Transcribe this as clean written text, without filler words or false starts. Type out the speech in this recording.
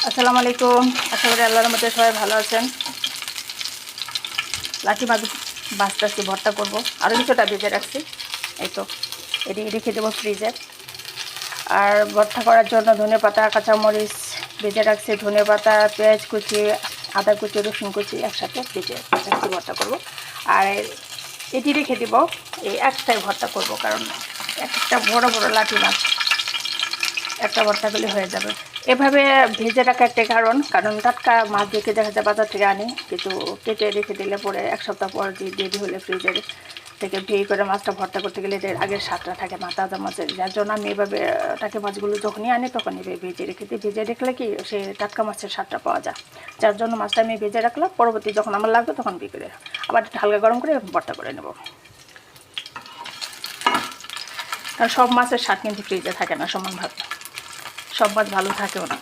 আসসালামু আলাইকুম। আশা করি আল্লাহর মধ্যে সবাই ভালো আছেন। লাঠি মাছ বাঁচতেছি, ভর্তা করব। আরও কিছুটা ভেজে রাখছি, এই তো এটি রেখে দেবো ফ্রিজে। আর ভর্তা করার জন্য ধনেপাতা, কাঁচামরিচ ভেজে রাখছি, ধনেপাতা, পেঁয়াজ কুচি, আদা কুচি, রসুন কুচি একসাথে ভেজে রাখছি, ভর্তা করব। আর এটি রেখে দেব, এই একটাই ভর্তা করব, কারণ একটা বড় বড় লাঠি মাছ একটা ভর্তা করলে হয়ে যাবে। এভাবে ভেজে রাখা একটা কারণ টাটকা মাছ দেখে দেখা যায় বাজার থেকে আনি, কিন্তু কেটে রেখে দিলে পরে এক সপ্তাহ পর রেডি হলে ফ্রিজের থেকে ভেঙে করে মাছটা ভর্তা করতে গেলে এর আগের স্বাদটা থাকে না তাজা মাছের। যার জন্য আমি এভাবে টাকি মাছগুলো যখনই আনি তখন এভাবে ভেজে রেখে দিই। ভেজে রাখলে কি সে টাটকা মাছের স্বাদটা পাওয়া যায়। যার জন্য মাছটা আমি ভেজে রাখলাম, পরবর্তী যখন আমার লাগবে তখন বিকেলে আবার একটু হালকা গরম করে ভর্তা করে নেব। কারণ সব মাছের স্বাদ কিন্তু ফ্রিজে থাকে না সমানভাবে, সব মাছ ভালো থাকেও না।